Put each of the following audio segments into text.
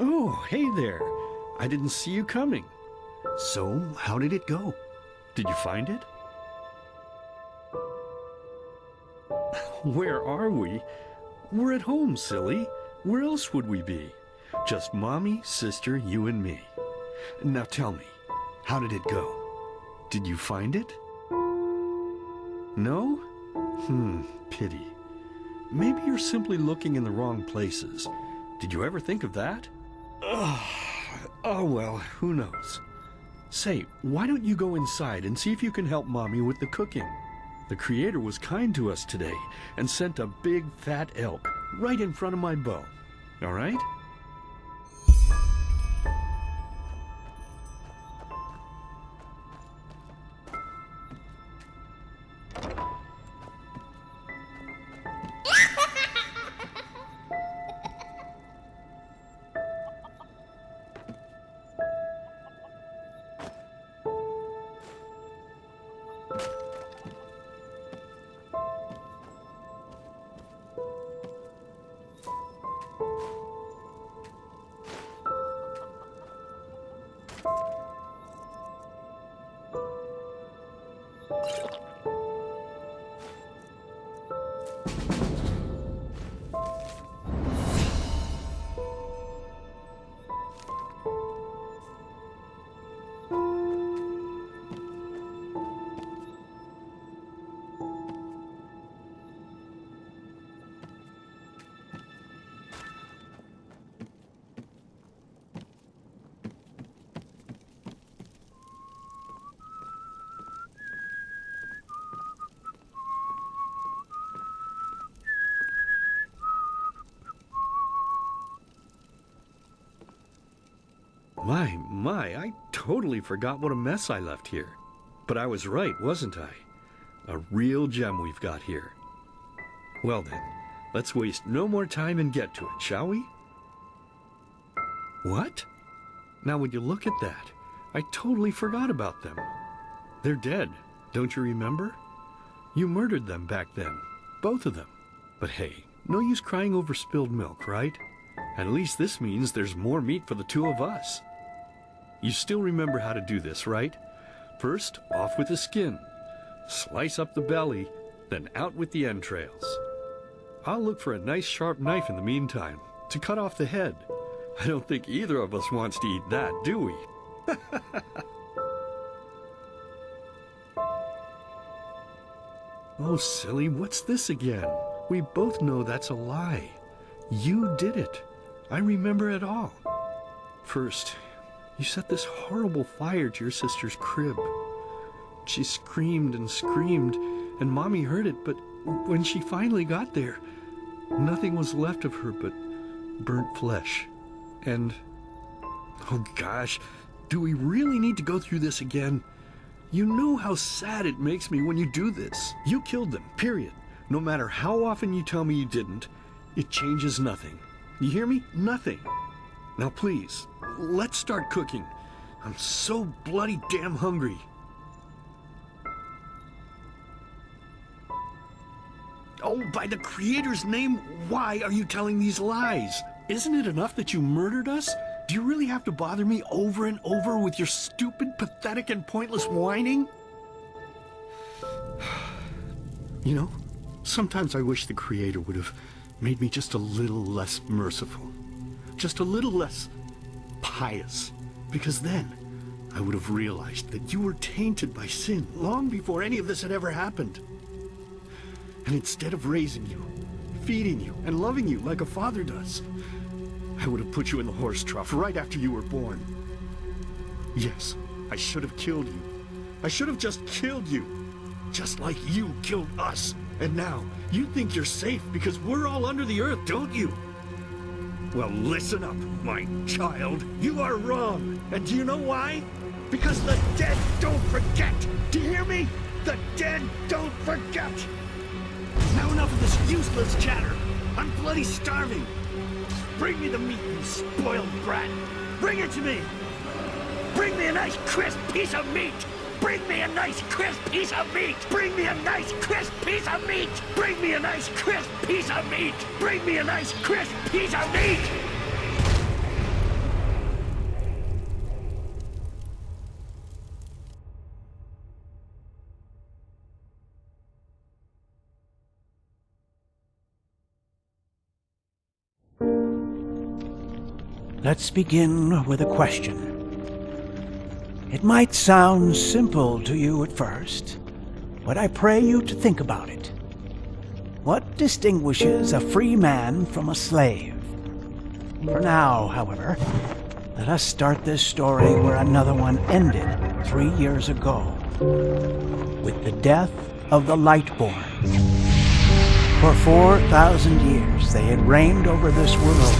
Oh, hey there. I didn't see you coming. So, how did it go? Did you find it? Where are we? We're at home, silly. Where else would we be? Just Mommy, sister, you and me. Now tell me, how did it go? Did you find it? No? Pity. Maybe you're simply looking in the wrong places. Did you ever think of that? Oh well, who knows? Say, why don't you go inside and see if you can help Mommy with the cooking? The Creator was kind to us today and sent a big fat elk right in front of my bow. All right? My, I totally forgot what a mess I left here. But I was right, wasn't I? A real gem we've got here. Well then, let's waste no more time and get to it, shall we? What? Now would you look at that? I totally forgot about them. They're dead, don't you remember? You murdered them back then, both of them. But hey, no use crying over spilled milk, right? At least this means there's more meat for the two of us. You still remember how to do this, right? First, off with the skin. Slice up the belly, then out with the entrails. I'll look for a nice sharp knife in the meantime, to cut off the head. I don't think either of us wants to eat that, do we? Oh, silly, what's this again? We both know that's a lie. You did it. I remember it all. First, you set this horrible fire to your sister's crib. She screamed and screamed, and Mommy heard it, but when she finally got there, nothing was left of her but burnt flesh. And, oh gosh, do we really need to go through this again? You know how sad it makes me when you do this. You killed them, period. No matter how often you tell me you didn't, it changes nothing. You hear me? Nothing. Now please, let's start cooking. I'm so bloody damn hungry. Oh, by the Creator's name, why are you telling these lies? Isn't it enough that you murdered us? Do you really have to bother me over and over with your stupid, pathetic, and pointless whining? You know, sometimes I wish the Creator would have made me just a little less merciful. Just a little less pious. Because then I would have realized that you were tainted by sin long before any of this had ever happened. And instead of raising you, feeding you, and loving you like a father does, I would have put you in the horse trough right after you were born. Yes, I should have killed you. I should have just killed you. Just like you killed us. And now, you think you're safe because we're all under the earth, don't you? Well, listen up, my child. You are wrong. And do you know why? Because the dead don't forget. Do you hear me? The dead don't forget. Now enough of this useless chatter. I'm bloody starving. Bring me the meat, you spoiled brat. Bring it to me. Bring me a nice crisp piece of meat. Bring me a nice crisp piece of meat. Bring me a nice crisp piece of meat. Bring me a nice crisp piece of meat. Bring me a nice crisp piece of meat. Let's begin with a question. It might sound simple to you at first, but I pray you to think about it. What distinguishes a free man from a slave? For now, however, let us start this story where another one ended 3 years ago, with the death of the Lightborn. For 4,000 years they had reigned over this world,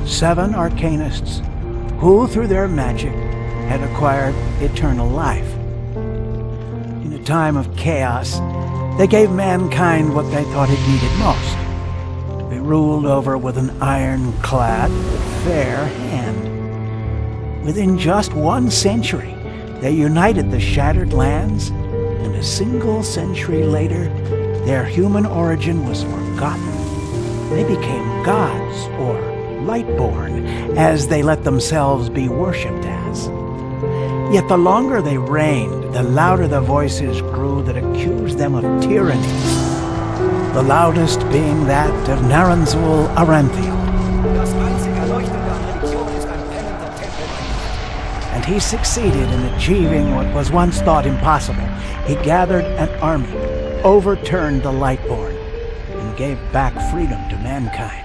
7 arcanists who, through their magic, had acquired eternal life. In a time of chaos, they gave mankind what they thought it needed most. They ruled over with an ironclad, fair hand. Within just 1 century, they united the shattered lands, and a single century later, their human origin was forgotten. They became gods, or Lightborn, as they let themselves be worshipped as. Yet the longer they reigned, the louder the voices grew that accused them of tyranny. The loudest being that of Naranzul Aranthiel. And he succeeded in achieving what was once thought impossible. He gathered an army, overturned the Lightborn, and gave back freedom to mankind.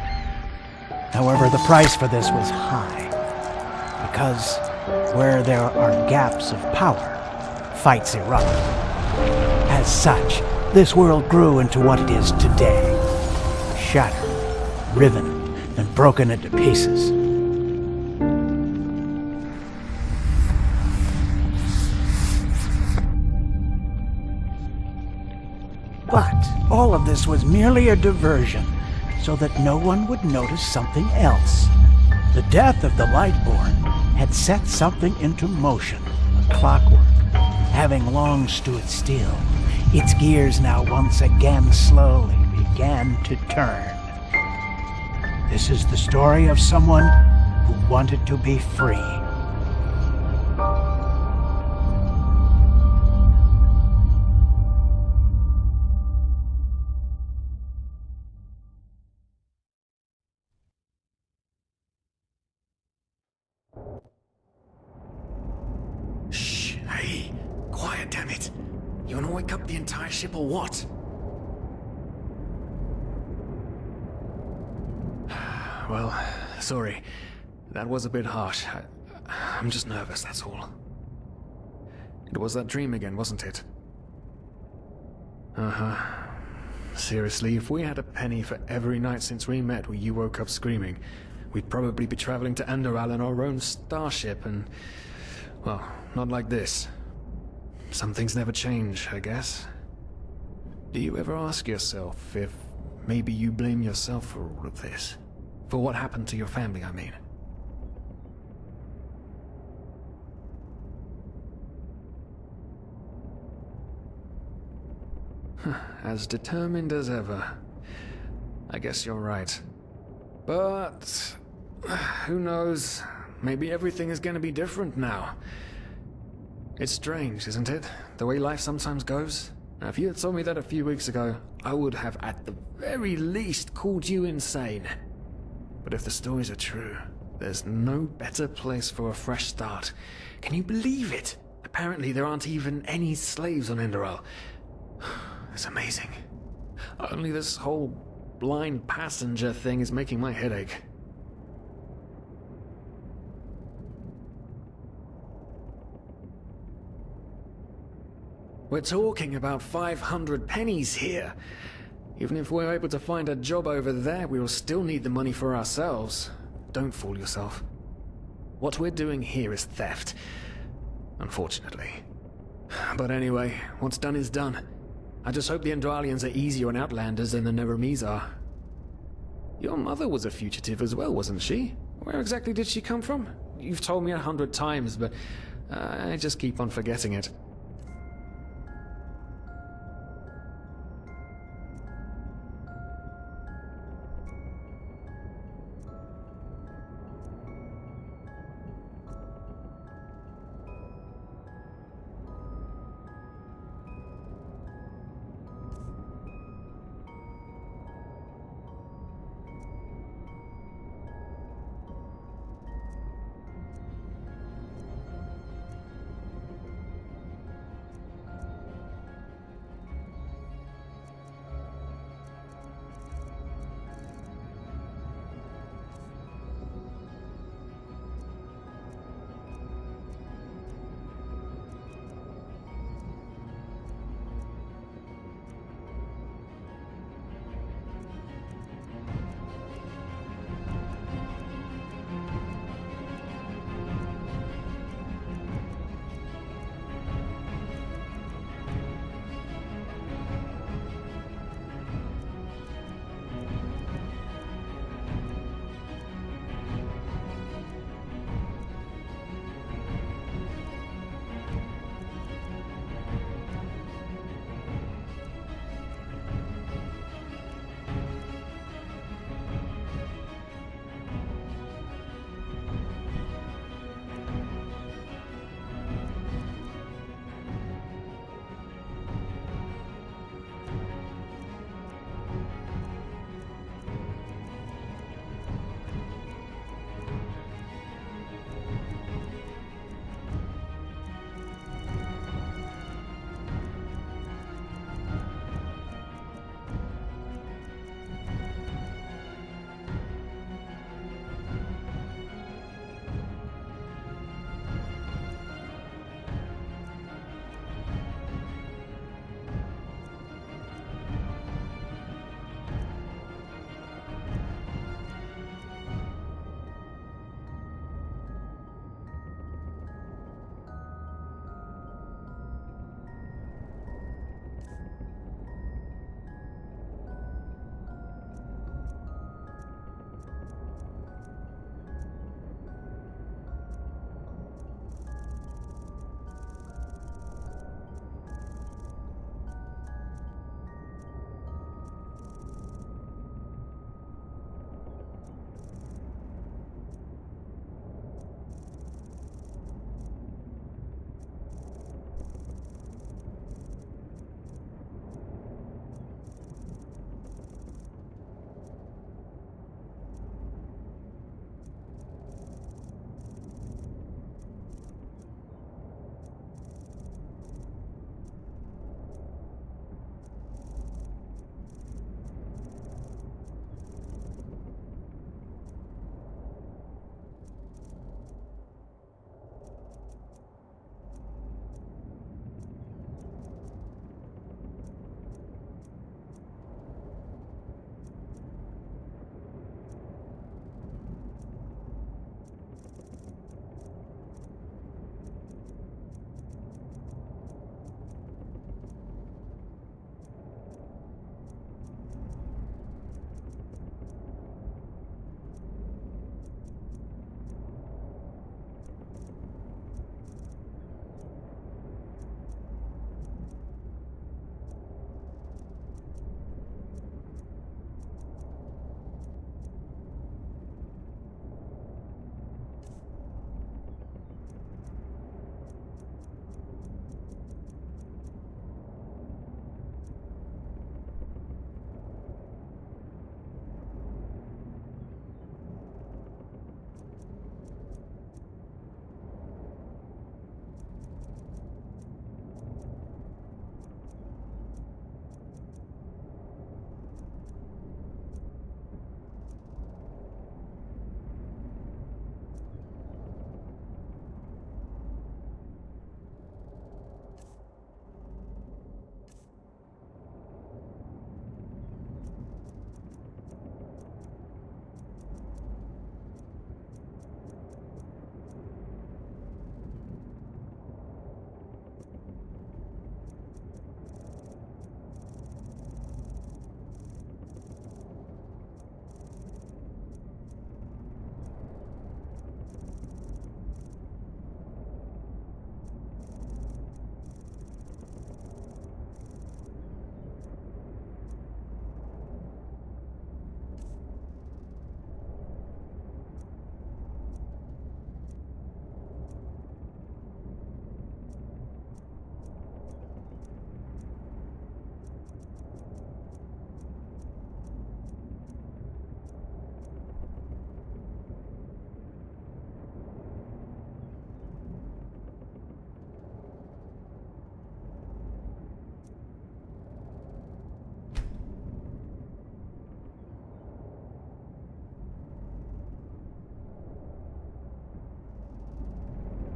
However, the price for this was high, because where there are gaps of power, fights erupt. As such, this world grew into what it is today, shattered, riven, and broken into pieces. But all of this was merely a diversion, so that no one would notice something else. The death of the Lightborn had set something into motion, a clockwork, having long stood still. Its gears now once again slowly began to turn. This is the story of someone who wanted to be free. Shh, hey, quiet, damn it. You wanna wake up the entire ship or what? Well, sorry. That was a bit harsh. I'm just nervous, that's all. It was that dream again, wasn't it? Uh-huh. Seriously, if we had a penny for every night since we met where you woke up screaming, we'd probably be traveling to Enderal in our own starship and... well, not like this. Some things never change, I guess. Do you ever ask yourself if maybe you blame yourself for all of this? For what happened to your family, I mean? As determined as ever. I guess you're right. But... who knows? Maybe everything is gonna be different now. It's strange, isn't it? The way life sometimes goes. Now, if you had told me that a few weeks ago, I would have at the very least called you insane. But if the stories are true, there's no better place for a fresh start. Can you believe it? Apparently there aren't even any slaves on Enderal. It's amazing. Only this whole blind passenger thing is making my head ache. We're talking about 500 pennies here. Even if we're able to find a job over there, we will still need the money for ourselves. Don't fool yourself. What we're doing here is theft. Unfortunately. But anyway, what's done is done. I just hope the Endralians are easier on Outlanders than the Neramis are. Your mother was a fugitive as well, wasn't she? Where exactly did she come from? You've told me 100 times, but I just keep on forgetting it.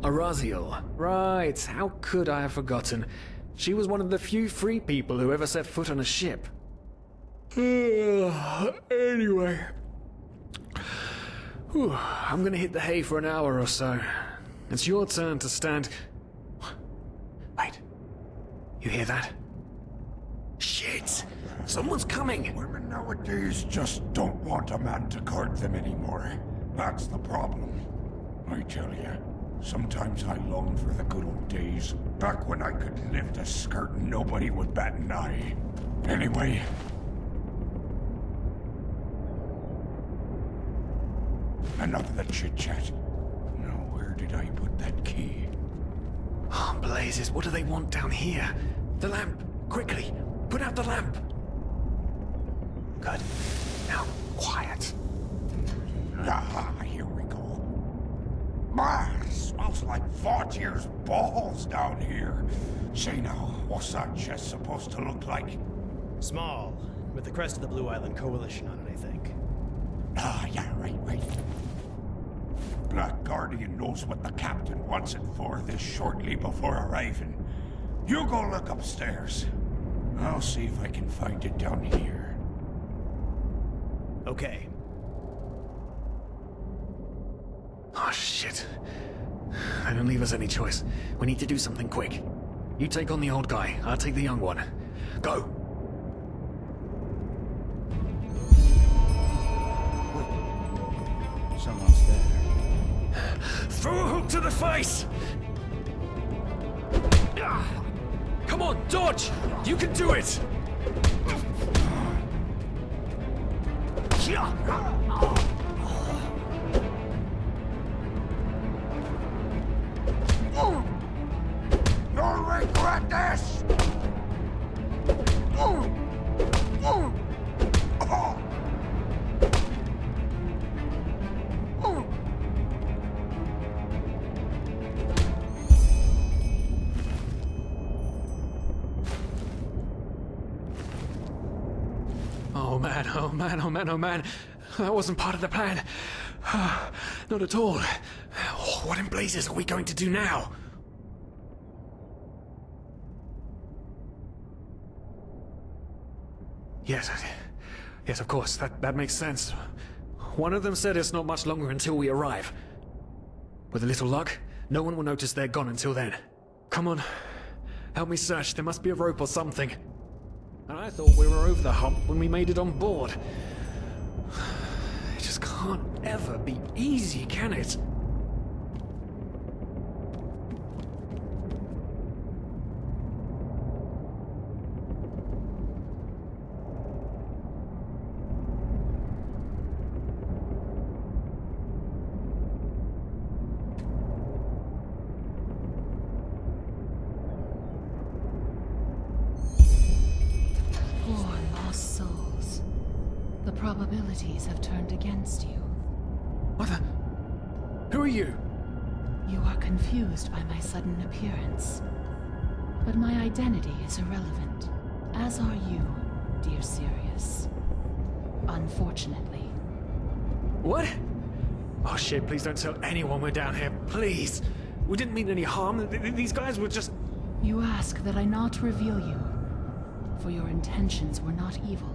Araziel. Right, how could I have forgotten? She was one of the few free people who ever set foot on a ship. Anyway. Whew, I'm gonna hit the hay for an hour or so. It's your turn to stand... Wait. You hear that? Shit! Someone's coming! Women nowadays just don't want a man to guard them anymore. That's the problem. I tell you, sometimes I long for the good old days, back when I could lift a skirt and nobody would bat an eye. Anyway... enough of the chit-chat. Now, where did I put that key? Oh, blazes, what do they want down here? The lamp! Quickly! Put out the lamp! Good. Now, quiet. Ah, here we go. Ah, smells like Vaughtier's balls down here. Say now, what's that chest supposed to look like? Small, with the crest of the Blue Island Coalition on it, I think. Ah, yeah, right. Black Guardian knows what the captain wants it for this shortly before arriving. You go look upstairs. I'll see if I can find it down here. Okay. Oh, shit. They don't leave us any choice. We need to do something quick. You take on the old guy, I'll take the young one. Go! Someone's there. Throw a hook to the face! Come on, dodge! You can do it! You'll regret this! Oh man. That wasn't part of the plan. Not at all. What in blazes are we going to do now? Yes, of course. That makes sense. One of them said it's not much longer until we arrive. With a little luck, no one will notice they're gone until then. Come on. Help me search. There must be a rope or something. And I thought we were over the hump when we made it on board. It just can't ever be easy, can it? Souls. The probabilities have turned against you. What the? Who are you? You are confused by my sudden appearance. But my identity is irrelevant, as are you, dear Sirius. Unfortunately. What? Oh shit, please don't tell anyone we're down here, please. We didn't mean any harm. These guys were just... You ask that I not reveal you, for your intentions were not evil.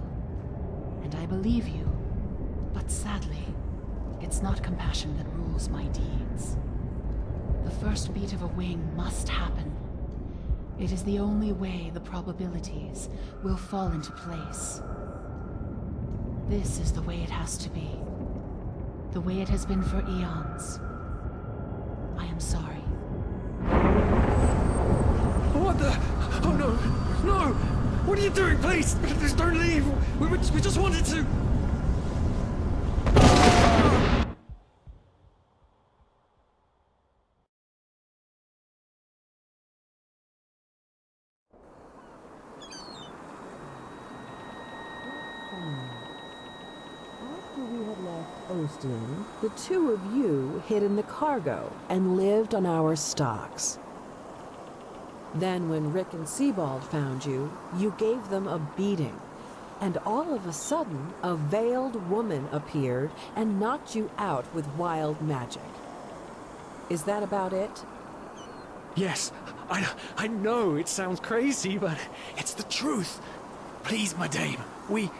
And I believe you, but sadly, it's not compassion that rules my deeds. The first beat of a wing must happen. It is the only way the probabilities will fall into place. This is the way it has to be. The way it has been for eons. I am sorry. What the? Oh no! No! What are you doing? Please! Please don't leave! We just wanted to... After we had left Ostin, the two of you hid in the cargo and lived on our stocks. Then when Rick and Sebald found you, you gave them a beating. And all of a sudden, a veiled woman appeared and knocked you out with wild magic. Is that about it? Yes, I know it sounds crazy, but it's the truth. Please, my dame, we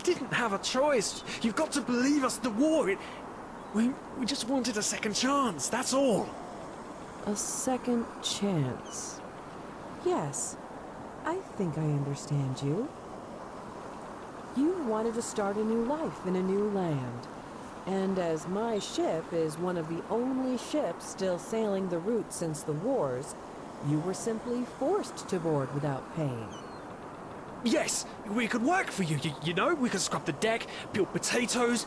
didn't have a choice. You've got to believe us, the war, we just wanted a second chance, that's all. A second chance. Yes, I think I understand you. You wanted to start a new life in a new land. And as my ship is one of the only ships still sailing the route since the wars, you were simply forced to board without paying. Yes, we could work for you, you know? We could scrub the deck, peel potatoes,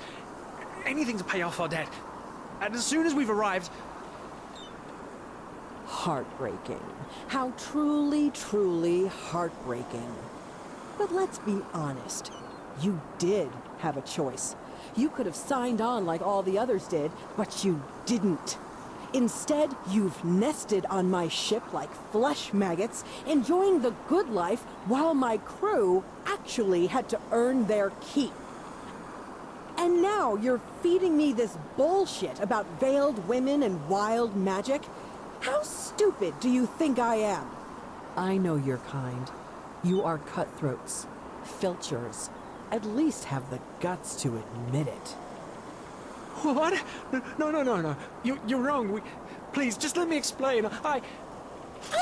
anything to pay off our debt. And as soon as we've arrived... Heartbreaking. How truly, truly heartbreaking. But let's be honest. You did have a choice. You could have signed on like all the others did, but you didn't. Instead, you've nested on my ship like flesh maggots, enjoying the good life while my crew actually had to earn their keep. And now you're feeding me this bullshit about veiled women and wild magic? How stupid do you think I am? I know your kind. You are cutthroats, filchers. At least have the guts to admit it. What? No. You're wrong. Please, just let me explain. I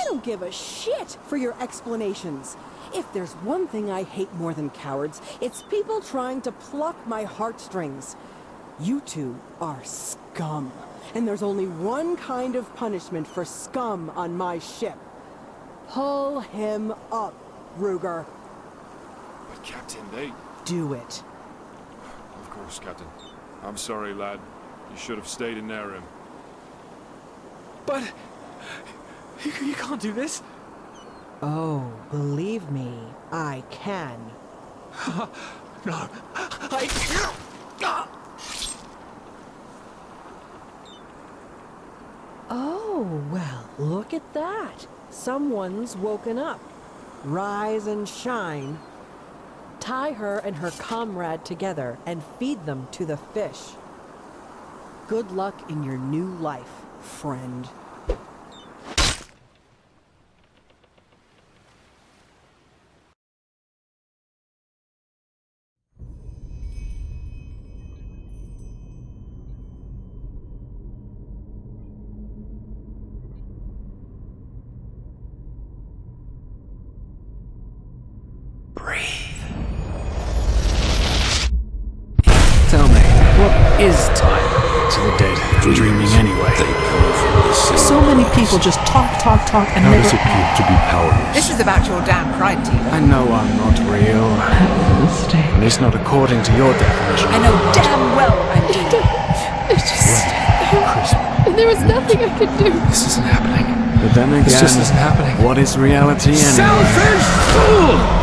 don't give a shit for your explanations. If there's one thing I hate more than cowards, it's people trying to pluck my heartstrings. You two are scum. And there's only one kind of punishment for scum on my ship. Pull him up, Ruger. But Captain, they... Do it. Of course, Captain. I'm sorry, lad. You should have stayed in their room. But... You can't do this. Oh, believe me, I can. No. Oh, well, look at that. Someone's woken up. Rise and shine. Tie her and her comrade together and feed them to the fish. Good luck in your new life, friend. Tell me, what is time? To the dead, I'm dreaming anyway. So many people just talk, and How never... does it feel to be powerless? This is about your damn pride, Tina. I know I'm not real. At least not according to your definition. I know damn well I'm doing. It's just... There was nothing I could do. This isn't happening. But then again, This just isn't happening. what is reality anyway? Selfish fool!